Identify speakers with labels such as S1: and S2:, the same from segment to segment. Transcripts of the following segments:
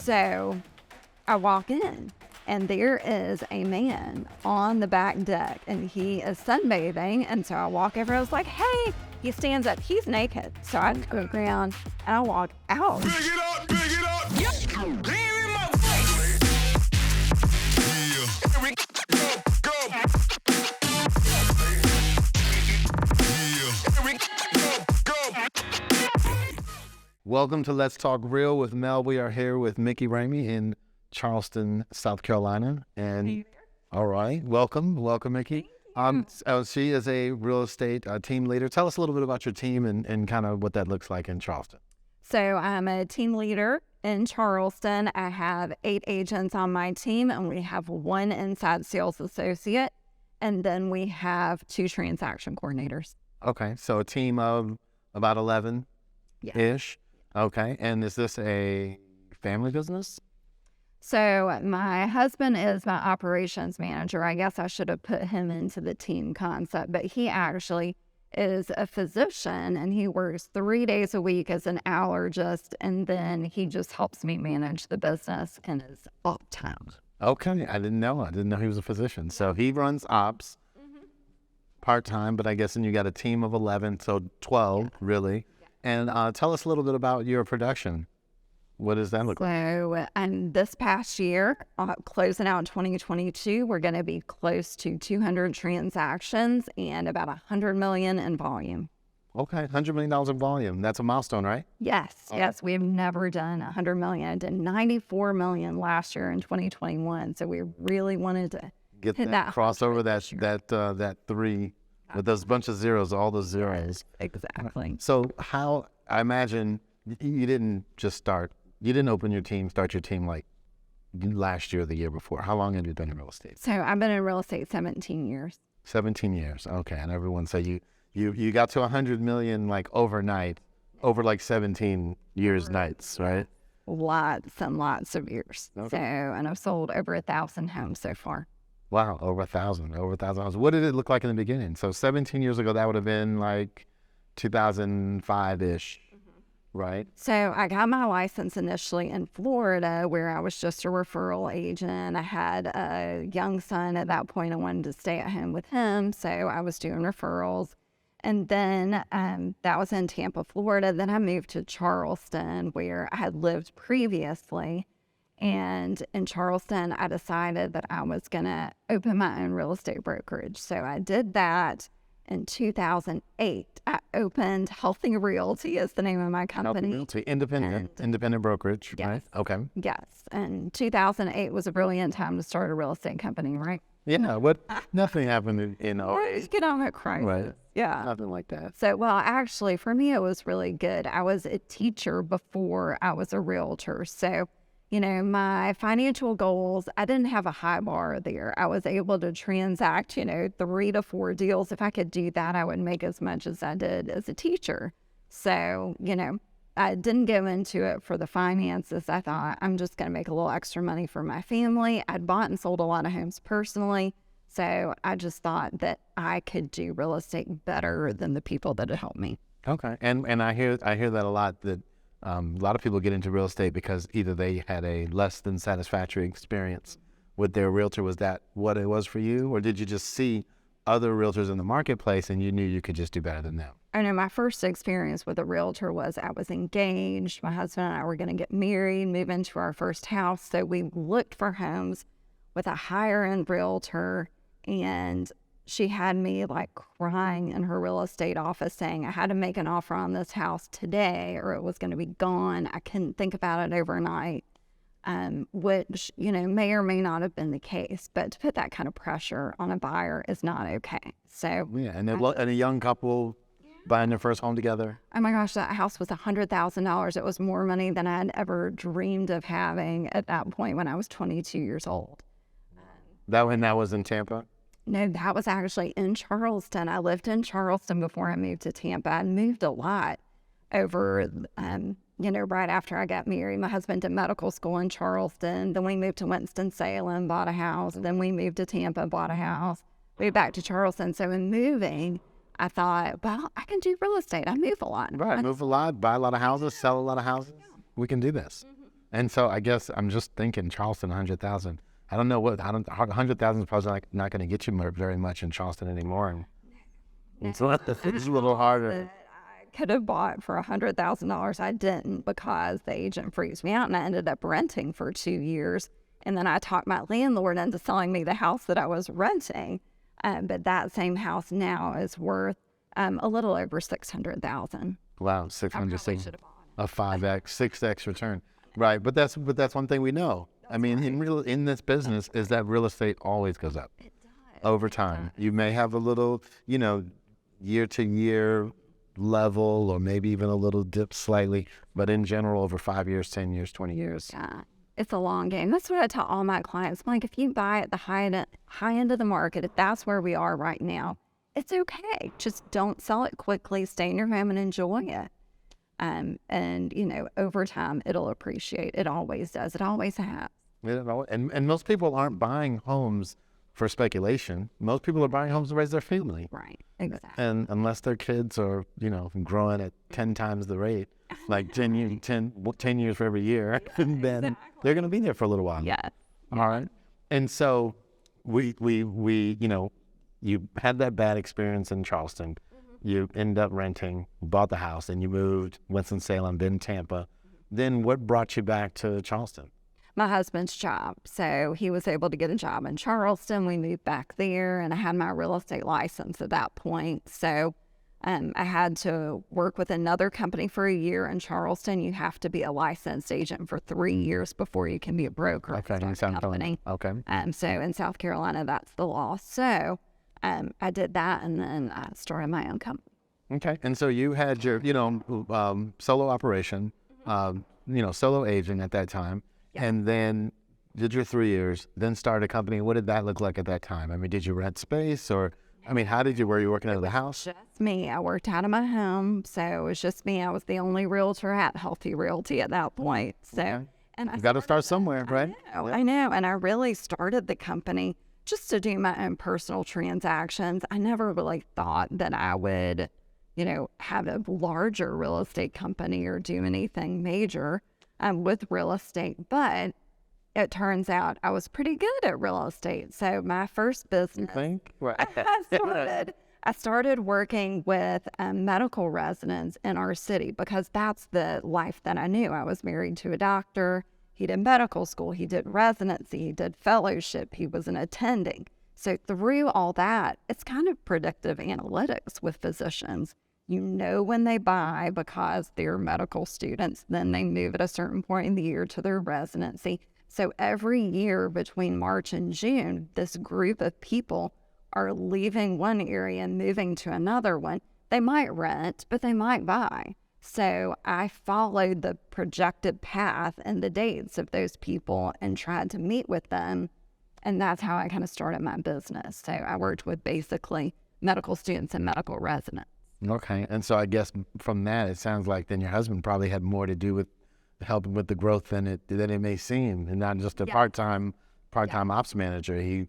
S1: So I walk in and there is a man on the back deck and he is sunbathing. And so I walk over, I was like, hey, he stands up, he's naked. So I go around and I walk out.
S2: Big it up, big it up. Yep. Lean in my face. Yeah. Here we go. Yeah. Here we go.
S3: Welcome to Let's Talk Real with Mel. We are here with Mikki Ramey in Charleston, South Carolina. And all right, welcome, Mikki. She is a real estate team leader. Tell us a little bit about your team and kind of what that looks like in Charleston.
S1: So I'm a team leader in Charleston. I have 8 agents on my team, and we have 1 inside sales associate, and then we have 2 transaction coordinators.
S3: Okay, so a team of about 11-ish.
S1: Yeah.
S3: Okay, and is this a family business?
S1: So my husband is my operations manager. I guess I should have put him into the team concept, but he actually is a physician and he works 3 days a week as an allergist, and then he just helps me manage the business in his off time.
S3: Okay, I didn't know he was a physician. So he runs ops part-time, but I guess then you got a team of 11, so 12 really. And tell us a little bit about your production. What does that look like?
S1: So this past year, closing out 2022, we're going to be close to 200 transactions and about $100 million in volume.
S3: Okay, $100 million in volume. That's a milestone, right?
S1: Yes, yes. We have never done $100 million. I did $94 million last year in 2021. So we really wanted to
S3: Get
S1: hit
S3: that crossover, that 3 with those bunch of zeros, all those zeros.
S1: Exactly.
S3: So how, I imagine you didn't just start, you didn't start your team like last year or the year before. How long have you been in real estate?
S1: So I've been in real estate 17 years.
S3: 17 years. Okay. And everyone say you got to 100 million like overnight, over like 17 years nights, right?
S1: Lots and lots of years.
S3: Okay.
S1: So, and I've sold over 1,000 homes so far.
S3: Wow. Over 1,000 homes. What did it look like in the beginning? So 17 years ago, that would have been like 2005-ish. Right.
S1: So I got my license initially in Florida, where I was just a referral agent. I had a young son at that point. I wanted to stay at home with him, so I was doing referrals. And then that was in Tampa, Florida. Then I moved to Charleston, where I had lived previously. And in Charleston, I decided that I was going to open my own real estate brokerage. So I did that. In 2008, I opened Healthy Realty is the name of my company.
S3: Healthy Realty, independent brokerage,
S1: yes,
S3: right? Okay.
S1: Yes, and 2008 was a brilliant time to start a real estate company, right?
S3: Yeah, nothing happened in
S1: economic crisis.
S3: Right.
S1: Yeah.
S3: Nothing like that.
S1: So, well, actually, for me, it was really good. I was a teacher before I was a realtor. So, you know, my financial goals, I didn't have a high bar there. I was able to transact, 3 to 4 deals. If I could do that, I would make as much as I did as a teacher. So, I didn't go into it for the finances. I thought I'm just going to make a little extra money for my family. I'd bought and sold a lot of homes personally. So I just thought that I could do real estate better than the people that had helped me.
S3: Okay. And I hear that a lot, that a lot of people get into real estate because either they had a less than satisfactory experience with their realtor. Was that what it was for you? Or did you just see other realtors in the marketplace and you knew you could just do better than them?
S1: I know my first experience with a realtor was I was engaged. My husband and I were going to get married, move into our first house. So we looked for homes with a higher end realtor, and she had me like crying in her real estate office saying I had to make an offer on this house today or it was going to be gone. I couldn't think about it overnight, which, may or may not have been the case. But to put that kind of pressure on a buyer is not okay. So
S3: yeah, and a young couple buying their first home together.
S1: Oh my gosh, that house was $100,000. It was more money than I had ever dreamed of having at that point when I was 22 years old.
S3: That was in Tampa?
S1: No, that was actually in Charleston. I lived in Charleston before I moved to Tampa. I moved a lot over, right after I got married. My husband did medical school in Charleston. Then we moved to Winston-Salem, bought a house. Then we moved to Tampa, bought a house. Moved back to Charleston. So in moving, I thought, well, I can do real estate. I move a lot.
S3: Right, move a lot, buy a lot of houses, sell a lot of houses. We can do this. And so I guess I'm just thinking Charleston, 100,000. I don't know 100,000 is probably not going to get you very much in Charleston anymore. And it's a little harder.
S1: I could have bought for $100,000. I didn't because the agent freezed me out, and I ended up renting for 2 years. And then I talked my landlord into selling me the house that I was renting. But that same house now is worth a little over $600,000.
S3: Wow, 600, a 5x, 6x return. Right, but that's one thing we know. I mean, in this business is that real estate always goes up.
S1: It does.
S3: Over time. You may have a little, year to year level, or maybe even a little dip slightly, but in general, over 5 years, 10 years, 20 years.
S1: Yeah, it's a long game. That's what I tell all my clients. I'm like, if you buy at the high end of the market, if that's where we are right now, it's okay. Just don't sell it quickly. Stay in your home and enjoy it. And over time, it'll appreciate. It always does. It always has.
S3: And most people aren't buying homes for speculation. Most people are buying homes to raise their family.
S1: Right, exactly.
S3: And unless their kids are, growing at 10 times the rate, like 10 years for every year, then they're going to be there for a little while.
S1: Yeah.
S3: All right. And so we you had that bad experience in Charleston. You end up renting, bought the house, and you moved, Winston-Salem, then Tampa. Then what brought you back to Charleston?
S1: My husband's job. So he was able to get a job in Charleston. We moved back there, and I had my real estate license at that point. So I had to work with another company for a year in Charleston. You have to be a licensed agent for 3 years before you can be a broker.
S3: Okay, in South Carolina. Okay.
S1: So in South Carolina, that's the law. So I did that, and then I started my own company.
S3: Okay. And so you had your, solo operation, solo agent at that time, and then did your 3 years, then started a company. What did that look like at that time? I mean, did you rent space, or, were you working out of the house?
S1: Just me. I worked out of my home, so it was just me. I was the only realtor at Healthy Realty at that point. So,
S3: okay.
S1: And I
S3: you got to start somewhere, right?
S1: I know. And I really started the company just to do my own personal transactions. I never really thought that I would, have a larger real estate company or do anything major with real estate. But it turns out I was pretty good at real estate. So my first business, I started working with medical residents in our city because that's the life that I knew. I was married to a doctor. He did medical school. He did residency. He did fellowship. He was an attending. So through all that, it's kind of predictive analytics with physicians. You know when they buy because they're medical students, then they move at a certain point in the year to their residency. So every year between March and June, this group of people are leaving one area and moving to another one. They might rent, but they might buy. So I followed the projected path and the dates of those people and tried to meet with them. And that's how I kind of started my business. So I worked with basically medical students and medical residents.
S3: Okay. And so I guess from that, it sounds like then your husband probably had more to do with helping with the growth than it may seem, and not just a part-time ops manager. He,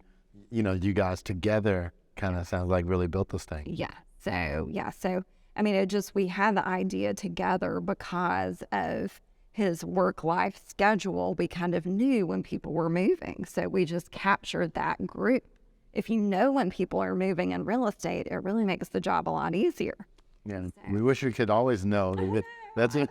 S3: you guys together kind of sounds like really built this thing.
S1: Yeah. So, I mean, we had the idea together because of his work-life schedule. We kind of knew when people were moving. So we just captured that group. If you know when people are moving in real estate, it really makes the job a lot easier.
S3: Yeah, we wish we could always know. That's it.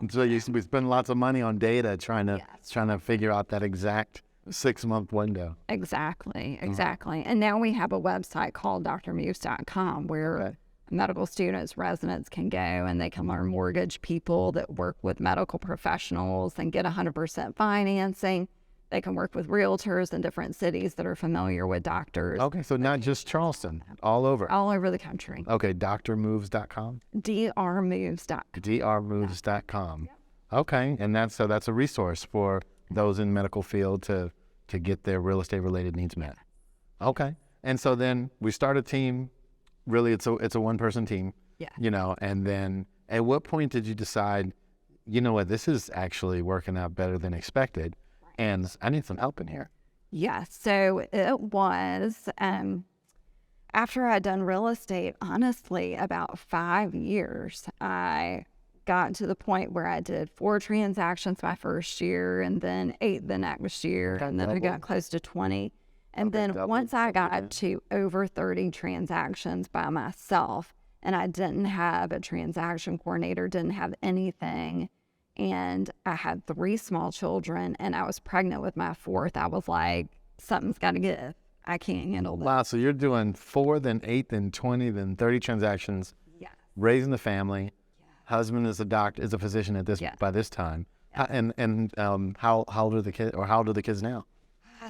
S3: So we spend lots of money on data trying to figure out that exact 6-month window.
S1: Exactly. And now we have a website called drmoves.com where medical students, residents can go and they can learn mortgage people that work with medical professionals and get 100% financing. They can work with realtors in different cities that are familiar with doctors.
S3: Okay, so not just Charleston, all over.
S1: All over the country.
S3: Okay, drmoves.com?
S1: drmoves.com.
S3: drmoves.com. Okay, and that's a resource for those in medical field to get their real estate related needs met. Okay, and so then we start a team. Really, it's a one-person team.
S1: Yeah.
S3: And then at what point did you decide, this is actually working out better than expected? And I need some help in here.
S1: Yeah, so it was after I'd done real estate, honestly, about 5 years, I got to the point where I did 4 transactions my first year and then 8 the next year. And then I got close to 20. And then once I got to over 30 transactions by myself, and I didn't have a transaction coordinator, didn't have anything, and I had 3 small children, and I was pregnant with my 4th, I was like, something's got to give. I can't handle this.
S3: Wow, so you're doing 4, then 8, then 20, then 30 transactions, raising the family. Husband is a physician at this by this time. How old are the kids, or how old are the kids now?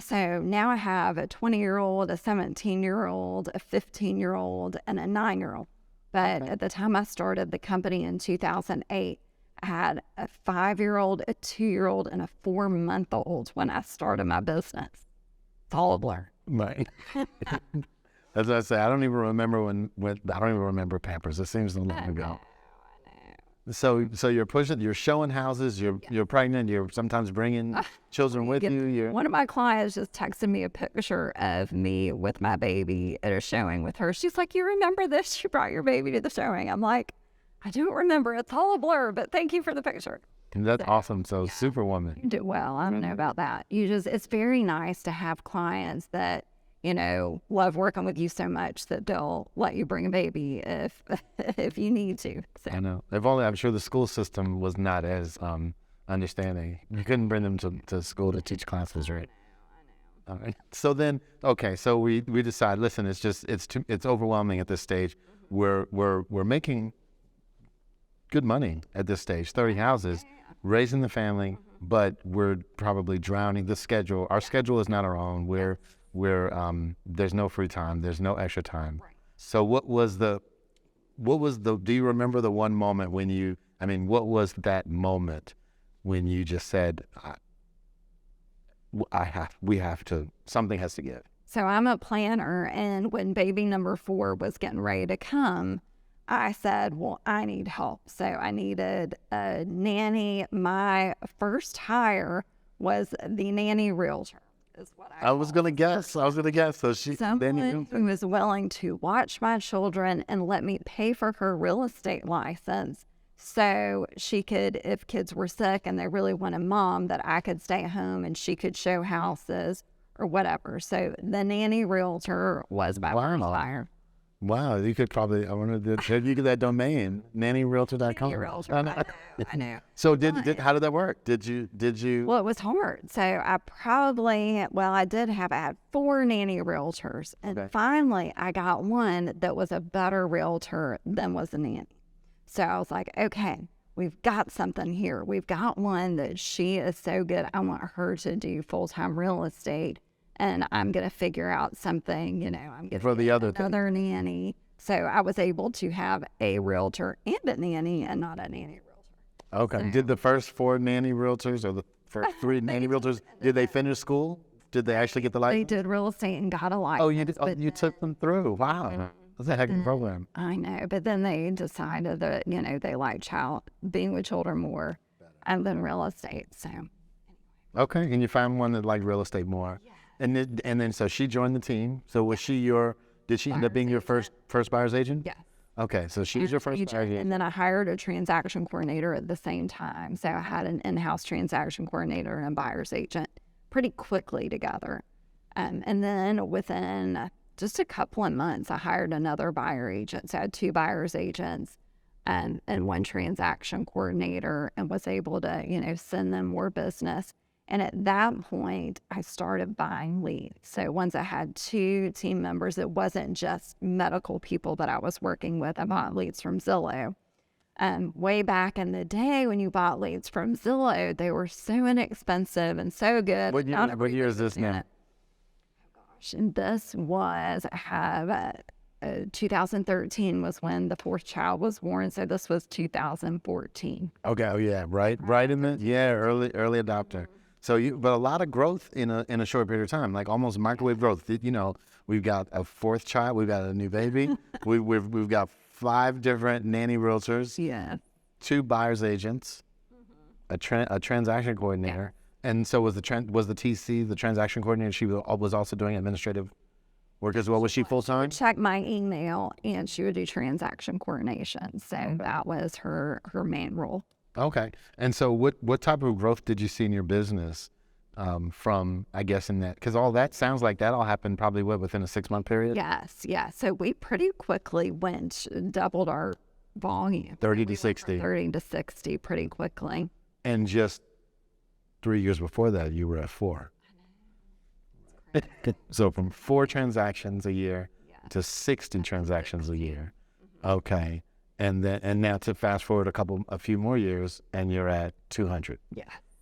S1: So now I have a 20-year-old, a 17-year-old, a 15-year-old, and a 9-year-old. But at the time I started the company in 2008, I had a 5-year-old, a 2-year-old, and a 4-month-old when I started my business. It's all a blur.
S3: Right. As I say, I don't even remember when I don't even remember Pampers. It seems so long ago. So you're showing houses, you're pregnant, you're sometimes bringing children with you.
S1: One of my clients just texted me a picture of me with my baby at a showing with her. She's like, you remember this? You brought your baby to the showing. I'm like, I don't remember. It's all a blur, but thank you for the picture.
S3: And that's awesome. So Superwoman.
S1: You do well. I don't know about that. It's very nice to have clients that, love working with you so much that they'll let you bring a baby if you need to. So.
S3: I know. I'm sure the school system was not as understanding. You couldn't bring them to school to teach classes, right? I know. All right. So then, okay. So we decide. Listen, it's overwhelming at this stage. We're making good money at this stage. 30 houses, raising the family, but we're probably drowning the schedule. Our schedule is not our own. There's no free time. There's no extra time. Right. So what was the, do you remember the one moment when what was that moment when you just said, something has to give?
S1: So I'm a planner, and when baby number 4 was getting ready to come, I said, well, I need help. So I needed a nanny. My first hire was the nanny realtor.
S3: I was gonna guess. So
S1: someone who was willing to watch my children and let me pay for her real estate license, so she could, if kids were sick and they really wanted mom, that I could stay home and she could show houses or whatever. So the nanny realtor was my first hire.
S3: Wow, you could probably, I wanted to, you get that domain, nannyrealtor.com.
S1: I know.
S3: So how did that work? Did you?
S1: Well, it was hard. So I had 4 nanny realtors, and finally I got one that was a better realtor than was a nanny. So I was like, okay, we've got something here. We've got one that she is so good. I want her to do full-time real estate. And I'm going to figure out something, I'm going to get another nanny. So I was able to have a realtor and a nanny and not a nanny realtor.
S3: Okay. So, did the first 4 nanny realtors or the first 3 nanny realtors, did they finish school? Did they actually get the license?
S1: They did real estate and got a license.
S3: Oh, you did? You took them through. Wow. That's a heck of a program.
S1: I know. But then they decided that, they like being with children more than real estate. So.
S3: Okay. And you found one that liked real estate more. Yeah. And then so she joined the team. So was she did she end up being your first buyer's agent?
S1: Yes.
S3: Okay, so she's your first buyer's agent.
S1: And then I hired a transaction coordinator at the same time. So I had an in-house transaction coordinator and a buyer's agent pretty quickly together. And then within just a couple of months, I hired another buyer agent. So I had 2 buyer's agents and 1 transaction coordinator, and was able to, send them more business. And at that point, I started buying leads. So once I had 2 team members, it wasn't just medical people that I was working with. I bought leads from Zillow. Way back in the day when you bought leads from Zillow, they were so inexpensive and so good.
S3: What year is this now?
S1: Oh gosh, and this was, 2013 was when the 4th child was born. So this was 2014.
S3: Okay, oh yeah, right in the, early adopter. So but a lot of growth in a short period of time, like almost microwave growth. We've got a 4th child, we've got a new baby, we've got 5 different nanny realtors, 2 buyer's agents, a transaction coordinator, and so was the TC, the transaction coordinator. She was also doing administrative Because what was she full time?
S1: Check my email, and she would do transaction coordination. So that was her main role.
S3: Okay. And so what type of growth did you see in your business from, I guess, in that? Because all that sounds like that all happened probably, within a 6-month period?
S1: Yes, yeah. So we pretty quickly doubled our volume.
S3: 30 to 60.
S1: 30 to 60 pretty quickly.
S3: And just 3 years before that, you were at 4. So from 4 transactions a year to 60 transactions a year. Okay. And now to fast forward a few more years, and you're at 200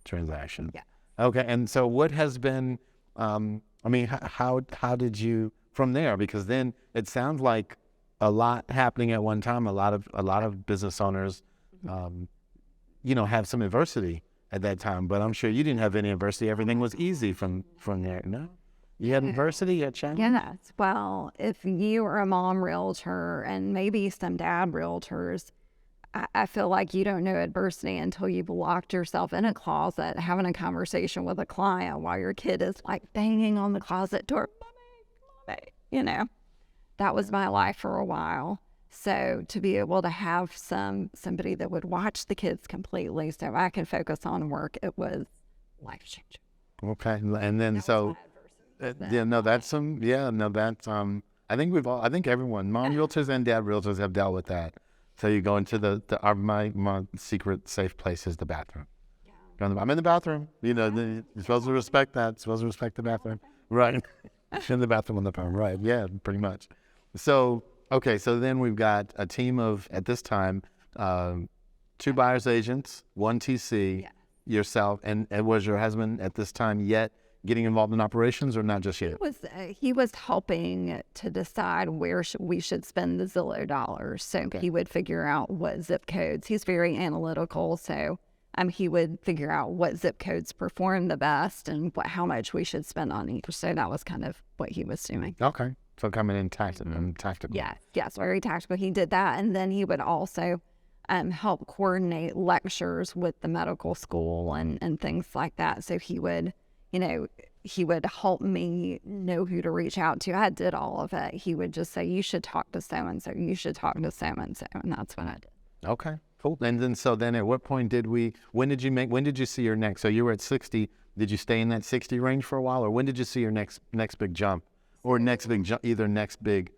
S3: transactions.
S1: Yeah.
S3: Okay. And so what has been, how did you from there? Because then it sounds like a lot happening at one time. A lot of business owners, have some adversity at that time, but I'm sure you didn't have any adversity. Everything was easy from there. No? You had adversity, you had challenge?
S1: Yes. Well, if you are a mom realtor and maybe some dad realtors, I feel like you don't know adversity until you've locked yourself in a closet having a conversation with a client while your kid is like banging on the closet door. Mommy. That was my life for a while. So to be able to have somebody that would watch the kids completely so I can focus on work, it was life-changing.
S3: Okay. And then I think everyone, mom realtors and dad realtors have dealt with that. So you go into my secret safe place is the bathroom. Yeah. I'm in the bathroom. You're supposed to respect that. Supposed to respect the bathroom. Right. In the bathroom on the phone. Right. Yeah, pretty much. So, okay. So then we've got a team of, at this time, 2 buyer's agents, 1 TC, yourself, and was your husband at this time yet getting involved in operations, or not just yet?
S1: He was helping to decide where we should spend the Zillow dollars. So he would figure out what zip codes. He's very analytical, so he would figure out what zip codes perform the best and how much we should spend on each. So that was kind of what he was doing.
S3: Okay, so coming in tactical.
S1: Yes, very tactical. He did that, and then he would also help coordinate lectures with the medical school and things like that. So he would help me know who to reach out to. I did all of it. He would just say, you should talk to so-and-so. You should talk to so-and-so. And that's what I did.
S3: Okay, cool. And then at what point when did you see your next, so you were at 60, did you stay in that 60 range for a while, or when did you see your next big jump, or either next big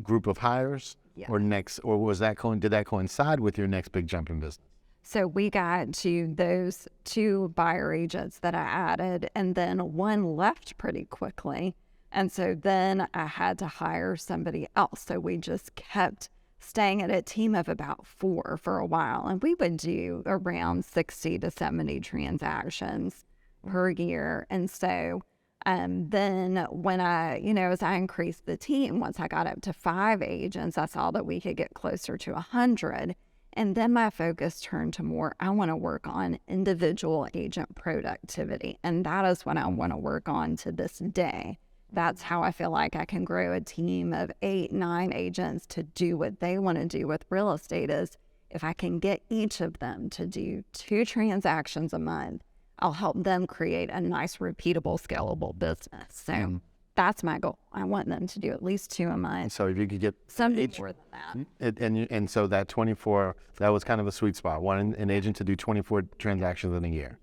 S3: group of hires, or did that coincide with your next big jump in business?
S1: So we got to those 2 buyer agents that I added, and then 1 left pretty quickly. And so then I had to hire somebody else. So we just kept staying at a team of about 4 for a while. And we would do around 60 to 70 transactions per year. And so then when as I increased the team, once I got up to 5 agents, I saw that we could get closer to 100. And then my focus turned to I want to work on individual agent productivity. And that is what I want to work on to this day. That's how I feel like I can grow a team of 8, 9 agents to do what they want to do with real estate. Is if I can get each of them to do 2 transactions a month, I'll help them create a nice, repeatable, scalable business. So that's my goal. I want them to do at least 2 a month.
S3: So if you could get
S1: something more than that.
S3: And so that 24, that was kind of a sweet spot. One an agent to do 24 transactions in a year.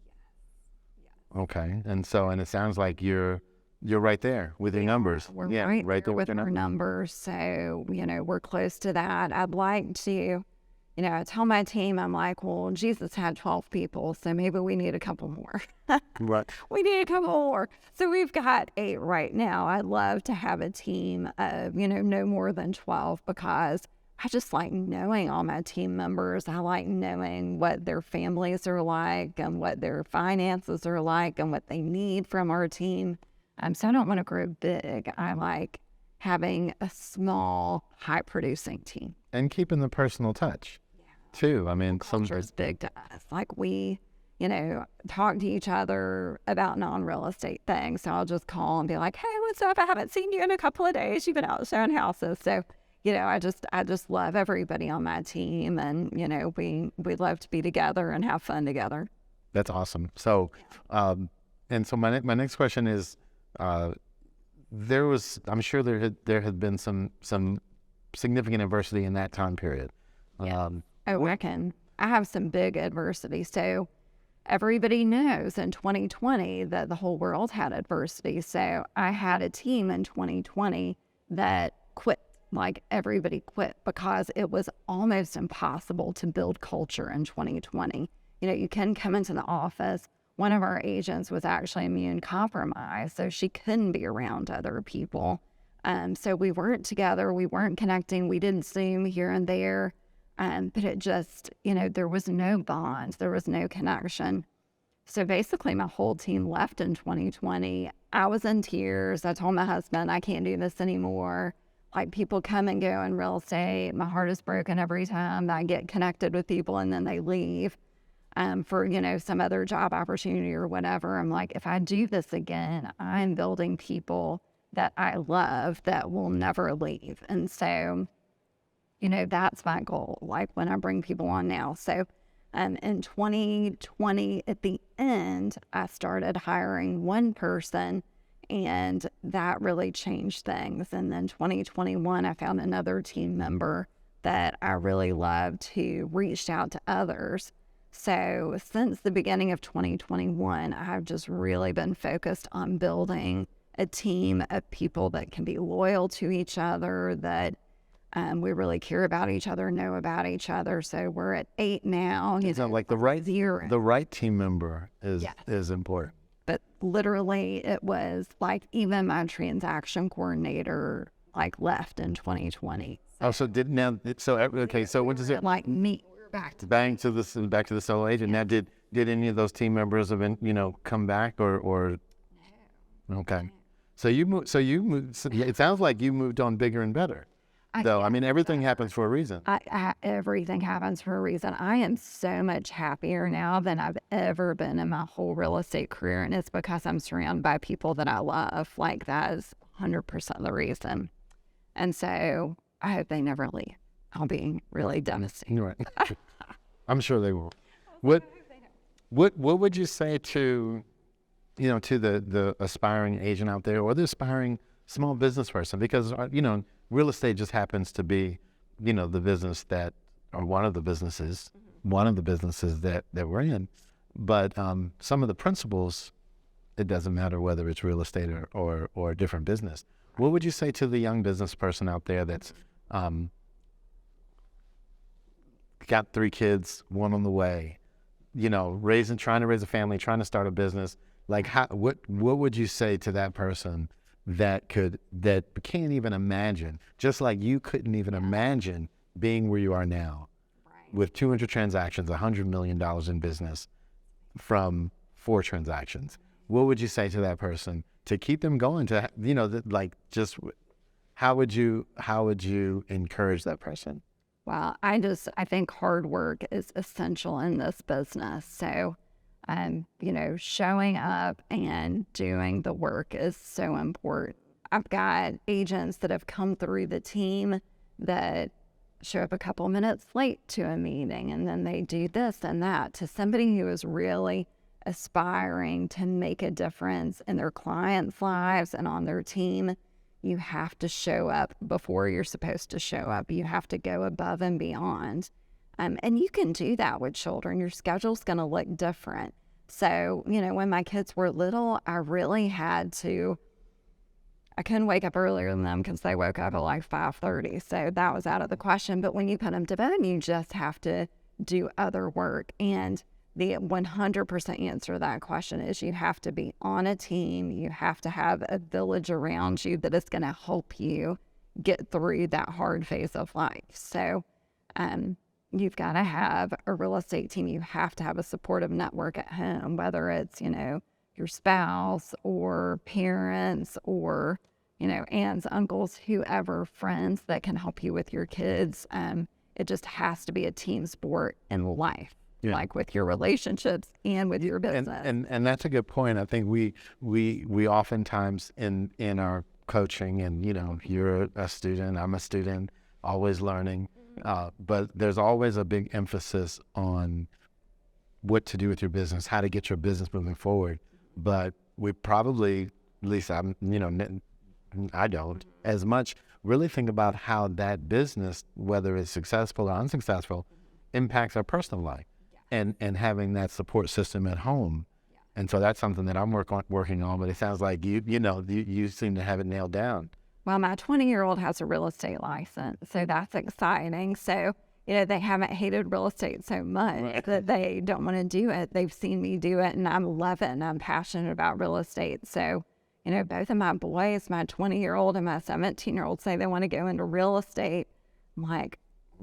S3: Yeah. Okay. And it sounds like you're right there with your numbers.
S1: We're right there with our numbers. So, we're close to that. I'd like to, I tell my team, I'm like, well, Jesus had 12 people, so maybe we need a couple more.
S3: Right.
S1: We need a couple more. So we've got 8 right now. I'd love to have a team of, no more than 12, because I just like knowing all my team members. I like knowing what their families are like and what their finances are like and what they need from our team. So I don't want to grow big. I like having a small, high-producing team.
S3: And keeping the personal touch, too. I mean,
S1: culture is big to us. Like we, talk to each other about non-real estate things. So I'll just call and be like, hey, what's up? I haven't seen you in a couple of days. You've been out showing houses. So, I just love everybody on my team. And, we love to be together and have fun together.
S3: That's awesome. So, and so my next question is, I'm sure there had been some significant adversity in that time period.
S1: Yeah. I have some big adversity. So everybody knows in 2020 that the whole world had adversity. So I had a team in 2020 that quit. Like everybody quit because it was almost impossible to build culture in 2020. You know, you can come into the office. One of our agents was actually immune compromised, so she couldn't be around other people. So we weren't together. We weren't connecting. We didn't Zoom here and there. But it just, there was no bond. There was no connection. So basically my whole team left in 2020. I was in tears. I told my husband, I can't do this anymore. Like, people come and go in real estate. My heart is broken every time I get connected with people and then they leave for, some other job opportunity or whatever. I'm like, if I do this again, I'm building people that I love that will never leave. And so, that's my goal, like when I bring people on now. So in 2020, at the end, I started hiring one person, and that really changed things. And then 2021, I found another team member that I really loved who reached out to others. So since the beginning of 2021, I've just really been focused on building a team of people that can be loyal to each other, that we really care about each other, know about each other. So we're at 8 now.
S3: It's not like the right team member is
S1: Yes.
S3: is important.
S1: But literally, it was like even my transaction coordinator left in 2020.
S3: Oh, so so what does it
S1: Like me, we're back to
S3: back to the solo agent? Now, did any of those team members come back or? No. Okay. So you moved. It sounds like you moved on bigger and better. Everything happens for a reason.
S1: Everything happens for a reason. I am so much happier now than I've ever been in my whole real estate career. And it's because I'm surrounded by people that I love. Like, that is 100% the reason. And so I hope they never leave. I'll be really devastated.
S3: Right. I'm sure they will. What would you say to the aspiring agent out there, or the aspiring small business person? Because, real estate just happens to be, the business that, or one of the businesses that we're in. But some of the principles, it doesn't matter whether it's real estate or a different business. What would you say to the young business person out there that's got 3 kids, one on the way, trying to raise a family, trying to start a business? Like, what would you say to that person that can't even imagine, just like you couldn't even imagine being where you are now, right, with 200 transactions, $100 million in business from 4 transactions? What would you say to that person to keep them going? How would you encourage that person?
S1: Well, I think hard work is essential in this business. So, showing up and doing the work is so important. I've got agents that have come through the team that show up a couple minutes late to a meeting, and then they do this and that. To somebody who is really aspiring to make a difference in their clients' lives and on their team, you have to show up before you're supposed to show up. You have to go above and beyond. And you can do that with children. Your schedule's going to look different. So, when my kids were little, I really I couldn't wake up earlier than them because they woke up at like 5:30. So that was out of the question. But when you put them to bed, you just have to do other work. And the 100% answer to that question is you have to be on a team. You have to have a village around you that is going to help you get through that hard phase of life. So, you've got to have a real estate team. You have to have a supportive network at home, whether it's, your spouse or parents or, aunts, uncles, whoever, friends that can help you with your kids. It just has to be a team sport in life, like with your relationships and with your business.
S3: And that's a good point. I think we oftentimes in our coaching, and, you're a student, I'm a student, always learning. But there's always a big emphasis on what to do with your business, how to get your business moving forward. But we probably, at least I'm, I don't, as much really think about how that business, whether it's successful or unsuccessful, impacts our personal life and having that support system at home. And so that's something that I'm working on, but it sounds like you seem to have it nailed down.
S1: Well, my 20-year-old has a real estate license, so that's exciting. So, they haven't hated real estate so much that they don't want to do it. They've seen me do it, and I'm loving. I'm passionate about real estate. So, both of my boys, my 20-year-old and my 17-year-old, say they want to go into real estate. I'm like,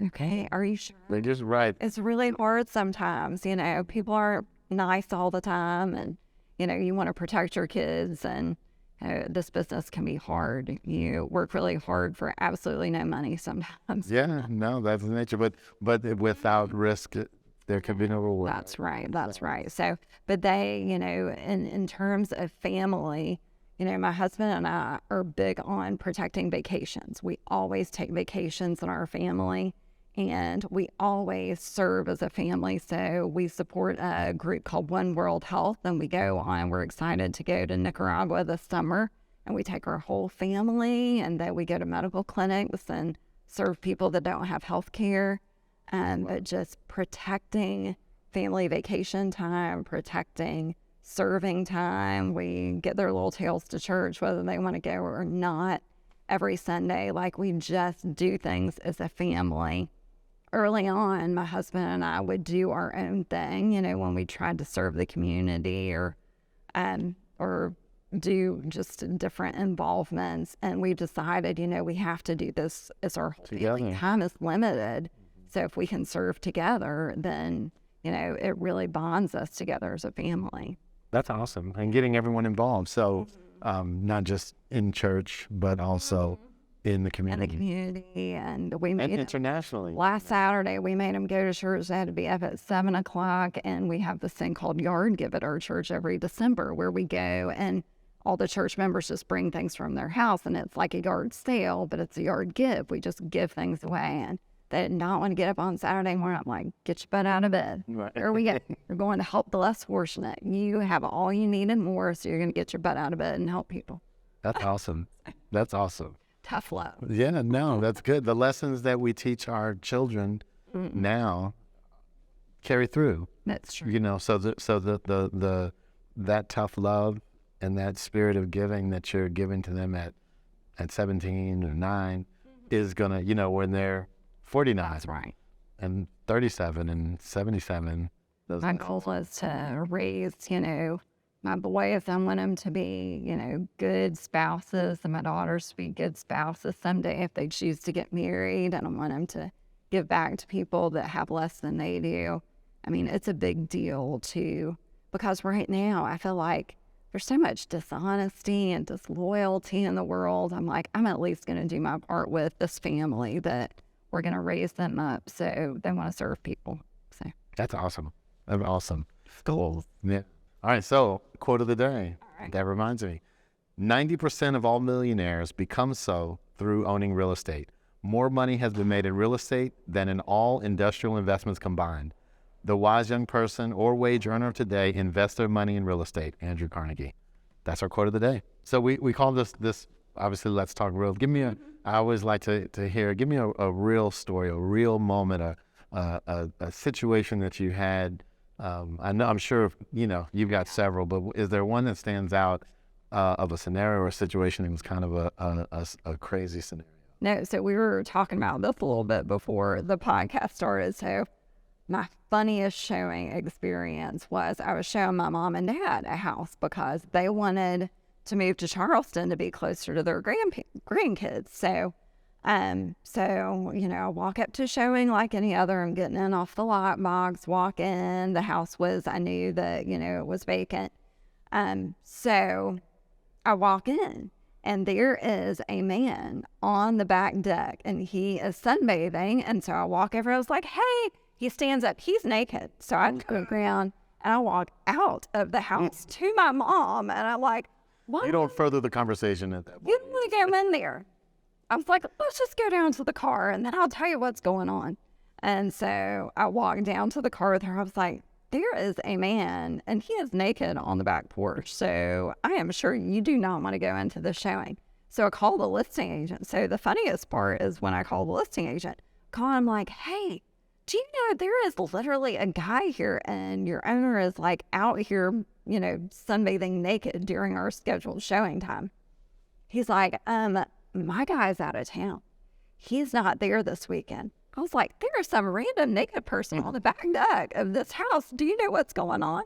S1: okay, are you sure?
S3: They're just right.
S1: It's really hard sometimes. People aren't nice all the time, and, you want to protect your kids, and this business can be hard. You work really hard for absolutely no money sometimes.
S3: Yeah, no, that's the nature. But without risk, there can be no reward.
S1: That's right. That's right. So, but they, in terms of family, my husband and I are big on protecting vacations. We always take vacations in our family, and we always serve as a family. So we support a group called One World Health, and we're excited to go to Nicaragua this summer, and we take our whole family, and then we go to medical clinics and serve people that don't have health care. But just protecting family vacation time, protecting serving time. We get their little tails to church, whether they want to go or not, every Sunday. Like, we just do things as a family. Early on, my husband and I would do our own thing, when we tried to serve the community or do just different involvements. And we decided, we have to do this as our whole family. Time is limited. So if we can serve together, then, it really bonds us together as a family.
S3: That's awesome. And getting everyone involved. So not just in church, but also in the community.
S1: And we made
S3: internationally.
S1: Last Saturday, we made them go to church. They had to be up at 7 o'clock. And we have this thing called Yard Give at our church every December, where we go and all the church members just bring things from their house. And it's like a yard sale, but it's a yard give. We just give things away. And they did not want to get up on Saturday morning. I'm like, get your butt out of bed.
S3: Right.
S1: Here we go. You're going to help the less fortunate. You have all you need and more, so you're going to get your butt out of bed and help people.
S3: That's awesome. That's awesome.
S1: Tough love.
S3: Yeah, no, that's good. The lessons that we teach our children now carry through.
S1: That's true.
S3: So that tough love and that spirit of giving that you're giving to them at 17 or 9 is gonna, when they're 49.
S1: That's right.
S3: And 37 and 77.
S1: My goal is to raise, my boys. I want them to be, good spouses, and my daughters to be good spouses someday if they choose to get married. And I want them to give back to people that have less than they do. I mean, it's a big deal too, because right now I feel like there's so much dishonesty and disloyalty in the world. I'm like, I'm at least going to do my part with this family, that we're going to raise them up so they want to serve people. So
S3: that's awesome. That's awesome. Cool. Yeah. All right. So, quote of the day.
S1: All right.
S3: That reminds me. 90% of all millionaires become so through owning real estate. More money has been made in real estate than in all industrial investments combined. The wise young person or wage earner of today invests their money in real estate. Andrew Carnegie. That's our quote of the day. So we call this obviously Let's Talk Real. Give me I always like to hear, give me a real story, a real moment, a situation that you had. I'm sure, you've got several, but is there one that stands out of a scenario or a situation that was kind of a crazy scenario?
S1: No, so we were talking about this a little bit before the podcast started. So my funniest showing experience was I was showing my mom and dad a house because they wanted to move to Charleston to be closer to their grandkids. So, I walk up to showing like any other. I'm getting in off the lot box, walk in. The house I knew that, it was vacant. So I walk in, and there is a man on the back deck, and he is sunbathing. And so I walk over, I was like, hey, he stands up, he's naked. So I go around and I walk out of the house to my mom, and I'm like, what?
S3: You don't further the conversation at that point.
S1: You don't want to go in there. I was like, let's just go down to the car, and then I'll tell you what's going on. And so I walked down to the car with her. I was like, there is a man, and he is naked on the back porch. So I am sure you do not want to go into the showing. So I called the listing agent. So the funniest part is when I called the listing agent, I'm like, hey, do you know there is literally a guy here and your owner is like out here, you know, sunbathing naked during our scheduled showing time. He's like, my guy's out of town. He's not there this weekend. I was like, there's some random naked person on the back deck of this house. Do you know what's going on?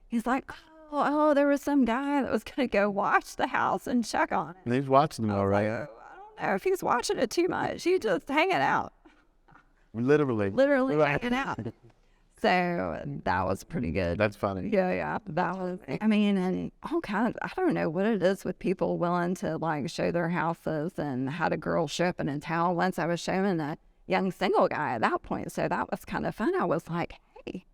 S1: He's like, oh, there was some guy that was going to go watch the house and check on it.
S3: And he's watching them all right.
S1: Like, oh, I don't know if he's watching it too much. He's just hanging out.
S3: Literally
S1: Hanging out. So that was pretty good.
S3: That's funny.
S1: Yeah. That was, I mean, and all kinds, I don't know what it is with people willing to like show their houses, and had a girl show up in a towel once. I was showing a young single guy at that point. So that was kind of fun. I was like, hey,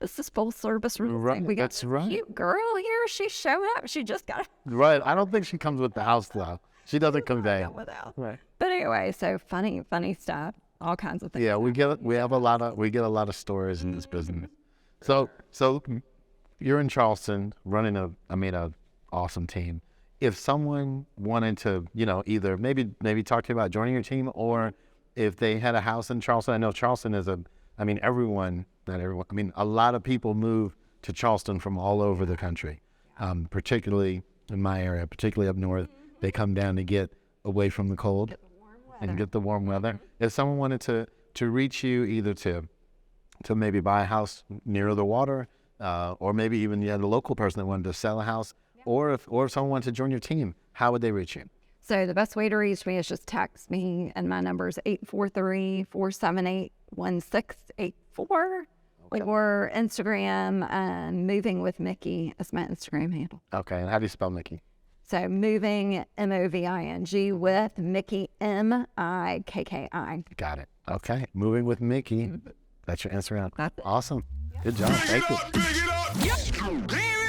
S1: this is full service real estate.
S3: Right,
S1: We got
S3: that's right.
S1: a cute girl here. She's showing up. She just got
S3: Right. I don't think she comes with the house though. She doesn't convey.
S1: without.
S3: Right.
S1: But anyway, so funny stuff. All kinds of things.
S3: Yeah, we get a lot of stories in this business. So you're in Charleston running a awesome team. If someone wanted to, you know, either maybe talk to you about joining your team, or if they had a house in Charleston. I know Charleston is a lot of people move to Charleston from all over the country, particularly in my area, particularly up north. They come down to get away from the cold and get the warm weather. If someone wanted to reach you, either to maybe buy a house near the water, or maybe even you had a local person that wanted to sell a house, or if someone wanted to join your team, how would they reach you?
S1: So the best way to reach me is just text me, and my number is 843-478-1684, or Instagram. Moving with Mikki is my Instagram handle.
S3: Okay, and how do you spell Mikki?
S1: So moving, MOVING, with Mikki, MIKKI.
S3: Got it. Okay, moving with Mikki. That's your Instagram.
S1: That's it.
S3: Awesome. Good job. Thank you.
S2: Big it up.